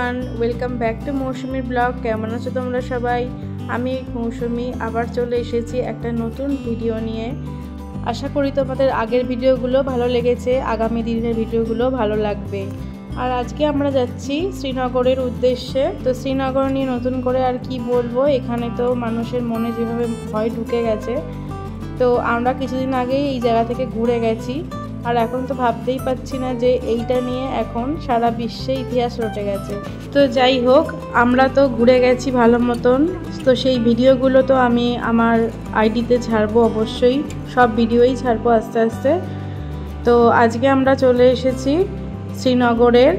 Everyone, welcome back to মৌসুমীর blog. কেমন আছো তোমরা সবাই? আমি মৌসুমী আবার চলে এসেছি একটা নতুন ভিডিও নিয়ে। আশা করি তোমাদের আগের ভিডিওগুলো ভালো লেগেছে, আগামী দিনের ভিডিওগুলো ভালো লাগবে। আর আজকে আমরা যাচ্ছি শ্রীনগরের উদ্দেশ্যে। তো শ্রীনগর নিয়ে নতুন করে আর কি বলবো, এখানে তো মানুষের মনে যেভাবে ভয় ঢুকে গেছে। তো আমরা কিছুদিন আগেই এই জায়গা থেকে ঘুরে গেছি, আর এখন তো ভাবতেই পাচ্ছি না যে এইটা নিয়ে এখন সারা বিশ্বে ইতিহাস রটে গেছে। তো যাই হোক, আমরা তো ঘুরে গেছি ভালো মতন। তো সেই ভিডিওগুলো তো আমি আমার আইডিতে ছাড়বো, অবশ্যই সব ভিডিওই ছাড়বো আস্তে আস্তে। তো আজকে আমরা চলে এসেছি শ্রীনগরের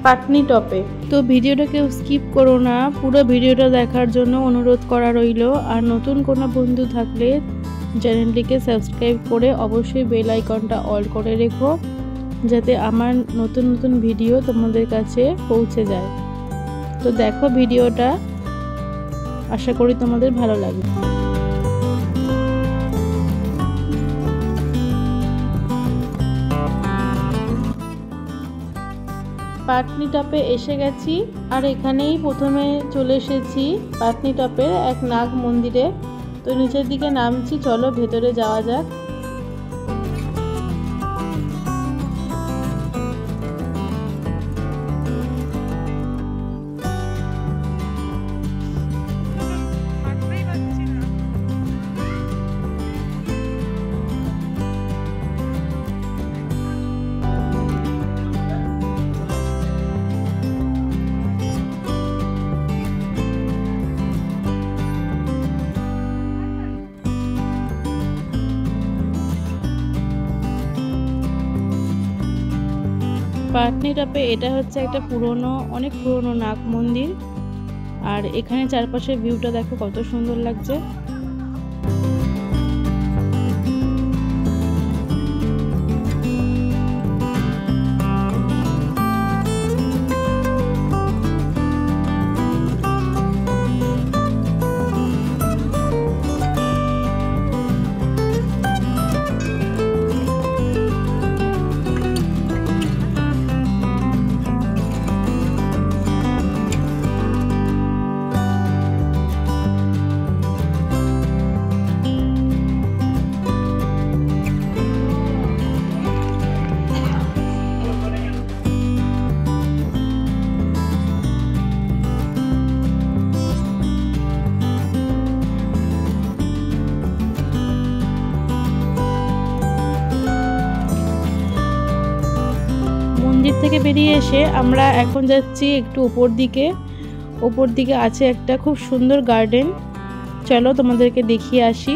পাটনি টপে। তো ভিডিওটা কেউ স্কিপ করো না, পুরো ভিডিওটা দেখার জন্য অনুরোধ করা রইল। আর নতুন কোনো বন্ধু থাকলে চ্যানেলটিকে সাবস্ক্রাইব করে অবশ্যই বেল আইকনটা অল করে রেখো, যাতে আমার নতুন নতুন ভিডিও তোমাদের কাছে পৌঁছে যায়। তো দেখো ভিডিওটা, আশা করি তোমাদের ভালো লাগবে। পাটনি টপে এসে গেছি, আর এখানেই প্রথমে চলে এসেছি পাটনি টপের এক নাগ মন্দিরে। তো নিচের দিকে নামছি, চলো ভেতরে যাওয়া যাক। পাটনি টপে এটা হচ্ছে একটা অনেক পুরনো নাগ মন্দির। আর এখানে চারপাশে ভিউটা দেখো কত সুন্দর লাগছে। মন্দির থেকে বেরিয়ে এসে আমরা এখন যাচ্ছি একটু ওপর দিকে আছে একটা খুব সুন্দর গার্ডেন। চলো তোমাদেরকে দেখিয়ে আসি।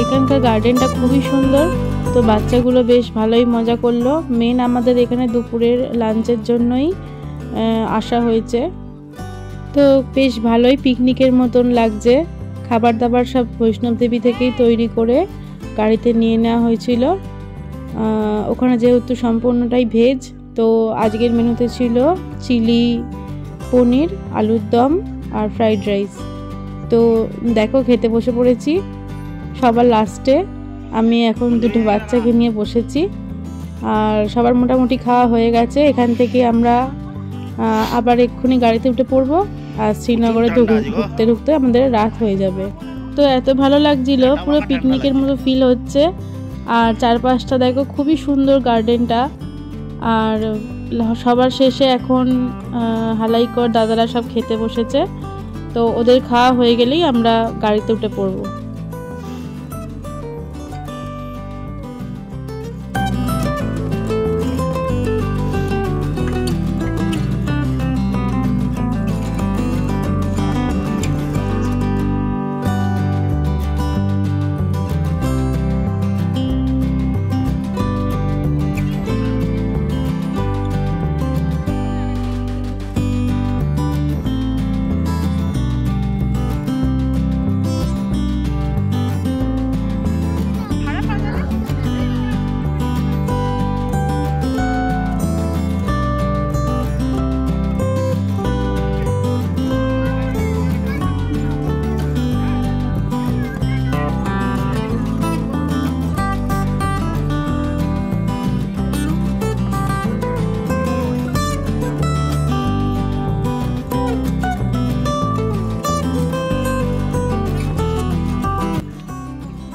এখানকার গার্ডেনটা খুবই সুন্দর। তো বাচ্চাগুলো বেশ ভালোই মজা করলো। মেন আমাদের এখানে দুপুরের লাঞ্চের জন্যই আসা হয়েছে। তো বেশ ভালোই পিকনিকের মতন লাগছে। খাবার দাবার সব বৈষ্ণব দেবী থেকেই তৈরি করে গাড়িতে নিয়ে নেওয়া হয়েছিল। ওখানে যেহেতু সম্পূর্ণটাই ভেজ, তো আজকের মেনুতে ছিল চিলি পনির, আলুর দম আর ফ্রাইড রাইস। তো দেখো খেতে বসে পড়েছি। সবার লাস্টে আমি এখন দুটো বাচ্চাকে নিয়ে বসেছি। আর সবার মোটামুটি খাওয়া হয়ে গেছে। এখান থেকে আমরা আবার এক্ষুনি গাড়িতে উঠে পড়বো। আর শ্রীনগরে ঢুকতে ঢুকতে আমাদের রাত হয়ে যাবে। তো এত ভালো লাগছিল, পুরো পিকনিকের মতো ফিল হচ্ছে। আর চারপাশটা দেখো খুবই সুন্দর গার্ডেনটা। আর সবার শেষে এখন হালাইকর দাদারা সব খেতে বসেছে। তো ওদের খাওয়া হয়ে গেলেই আমরা গাড়িতে উঠে পড়বো।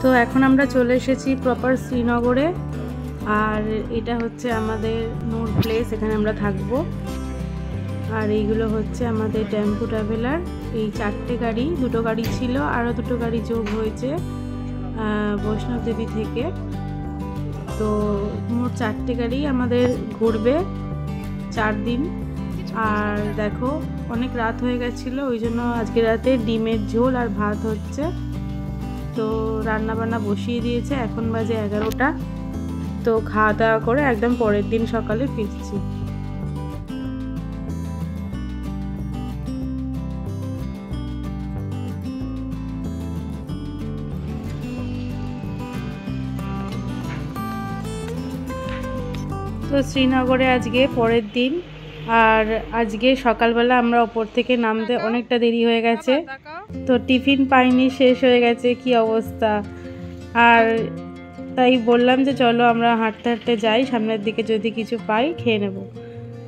তো এখন আমরা চলে এসেছি প্রপার শ্রীনগরে। আর এটা হচ্ছে আমাদের নূর প্লেস, এখানে আমরা থাকবো। আর এইগুলো হচ্ছে আমাদের টেম্পো ট্রাভেলার। এই 4টে গাড়ি, 2টো গাড়ি ছিল, আরও 2টো গাড়ি যোগ হয়েছে বৈষ্ণব দেবী থেকে। তো মোট 4টে গাড়ি আমাদের ঘুরবে 4 দিন। আর দেখো অনেক রাত হয়ে গেছিলো, ওই জন্য আজকে রাতে ডিমের ঝোল আর ভাত হচ্ছে। তো রান্না বান্না বসিয়ে দিয়েছে, এখন বাজে 11টা। তো খাওয়া দাওয়া করে একদম পরের দিন সকালে ফিরছি। তো শ্রীনগরে আজকে পরের দিন। আর আজকে সকালবেলা আমরা ওপর থেকে নামতে অনেকটা দেরি হয়ে গেছে। তো টিফিন পাইনি, শেষ হয়ে গেছে, কি অবস্থা। আর তাই বললাম যে চলো আমরা হাঁটতে হাঁটতে যাই, সামনের দিকে যদি কিছু পাই খেয়ে নেব।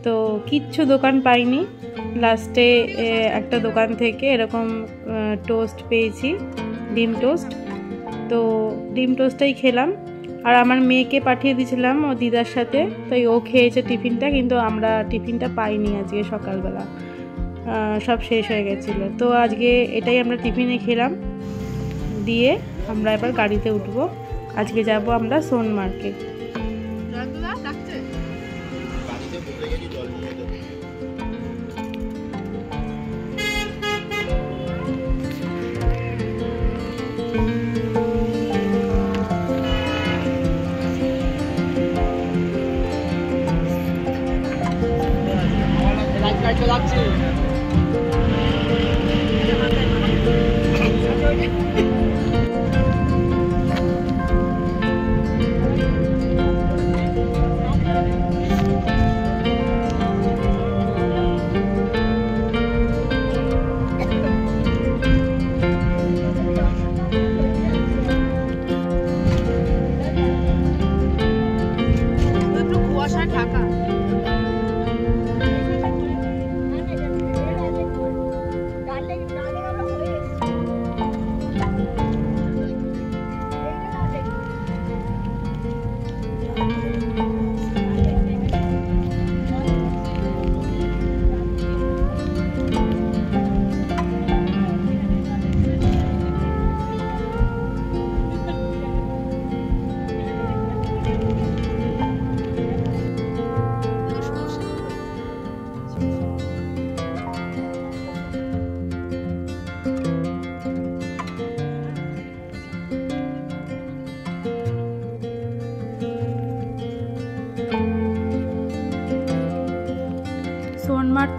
তো কিচ্ছু দোকান পাইনি। লাস্টে একটা দোকান থেকে এরকম টোস্ট পেয়েছি, ডিম টোস্ট। তো ডিম টোস্টটাই খেলাম। আর আমার মেয়েকে পাঠিয়ে দিয়েছিলাম ও দিদার সাথে, তাই ও খেয়েছে টিফিনটা। কিন্তু আমরা টিফিনটা পাইনি আজকে সকালবেলা, সব শেষ হয়ে গেছিলো। তো আজকে এটাই আমরা টিফিনে খেলাম। দিয়ে আমরা এবার গাড়িতে উঠবো। আজকে যাব আমরা সোনমার্গে।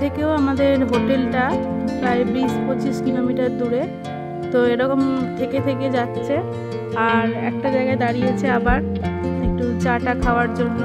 থেকেও আমাদের হোটেলটা প্রায় 20-25 কিলোমিটার দূরে। তো এরকম থেকে থেকে যাচ্ছে, আর একটা জায়গায় দাঁড়িয়েছে আবার একটু চাটা খাওয়ার জন্য।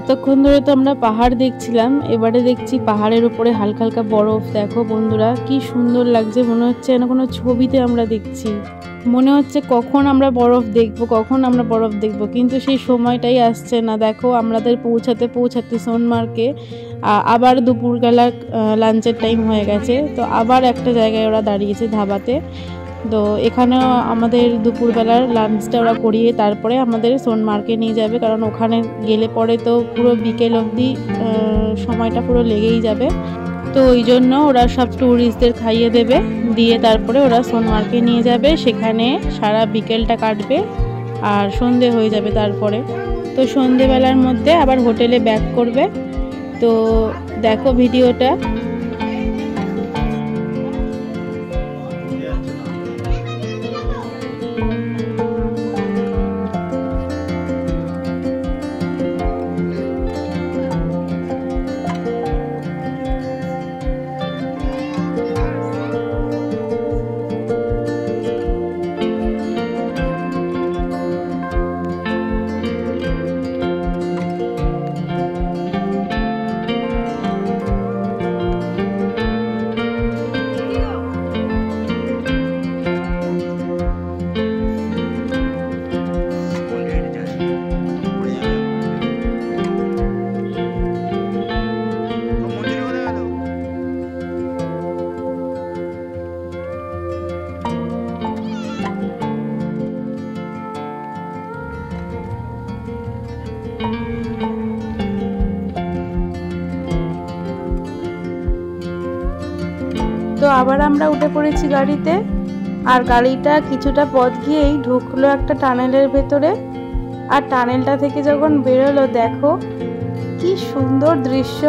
এতক্ষণ ধরে তো আমরা পাহাড় দেখছিলাম, এবারে দেখছি পাহাড়ের উপরে হালকা হালকা বরফ। দেখো বন্ধুরা কি সুন্দর লাগছে, মনে হচ্ছে যেন কোনো ছবিতে আমরা দেখছি। মনে হচ্ছে কখন আমরা বরফ দেখবো, কখন আমরা বরফ দেখবো, কিন্তু সেই সময়টাই আসছে না। দেখো আমাদের পৌঁছাতে পৌঁছাতে সোনমার্গে আবার দুপুরবেলা লাঞ্চের টাইম হয়ে গেছে। তো আবার একটা জায়গায় ওরা দাঁড়িয়েছে ধাবাতে। তো এখানেও আমাদের দুপুরবেলার লাঞ্চটা ওরা করিয়ে তারপরে আমাদের সোনমার্গে নিয়ে যাবে, কারণ ওখানে গেলে পরে তো পুরো বিকেল অবধি সময়টা পুরো লেগেই যাবে। তো ওই জন্য ওরা সব ট্যুরিস্টদের খাইয়ে দেবে, দিয়ে তারপরে ওরা সোনমার্গে নিয়ে যাবে, সেখানে সারা বিকেলটা কাটবে আর সন্ধে হয়ে যাবে তারপরে। তো সন্ধেবেলার মধ্যে আবার হোটেলে ব্যাক করবে। তো দেখো ভিডিওটা। তো আবার আমরা উঠে পড়েছি গাড়িতে, আর গাড়িটা কিছুটা পথ গিয়েই ঢুকলো একটা টানেলের ভেতরে। আর টানেলটা থেকে যখন বেরোলো, দেখো কি সুন্দর দৃশ্য।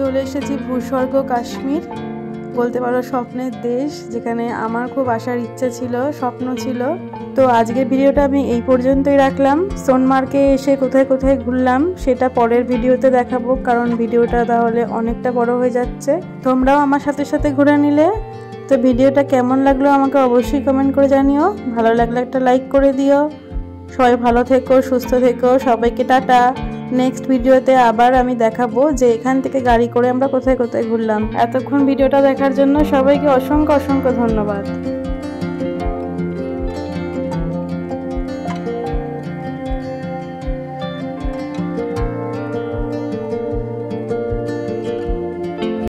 চলে এসেছি ভূস্বর্গ কাশ্মীর, বলতে পারো স্বপ্নের দেশ, যেখানে আমার খুব আসার ইচ্ছা ছিল, স্বপ্ন ছিল। তো আজকের ভিডিওটা আমি এই পর্যন্তই রাখলাম। সোনমার্গে এসে কোথায় কোথায় ঘুরলাম সেটা পরের ভিডিওতে দেখাবো, কারণ ভিডিওটা তাহলে অনেকটা বড় হয়ে যাচ্ছে। তোমরাও আমার সাথে সাথে ঘুরে নিলে। তো ভিডিওটা কেমন লাগলো আমাকে অবশ্যই কমেন্ট করে জানিও, ভালো লাগলে একটা লাইক করে দিও। সবাই ভালো থেকো, সুস্থ থেকো, সবাইকে টাটা। নেক্সট ভিডিওতে আবার আমি দেখাবো যে এখান থেকে গাড়ি করে আমরা কোথায় কোথায় ঘুরলাম। এতক্ষণ ভিডিওটা দেখার জন্য সবাইকে অসংখ্য অসংখ্য ধন্যবাদ।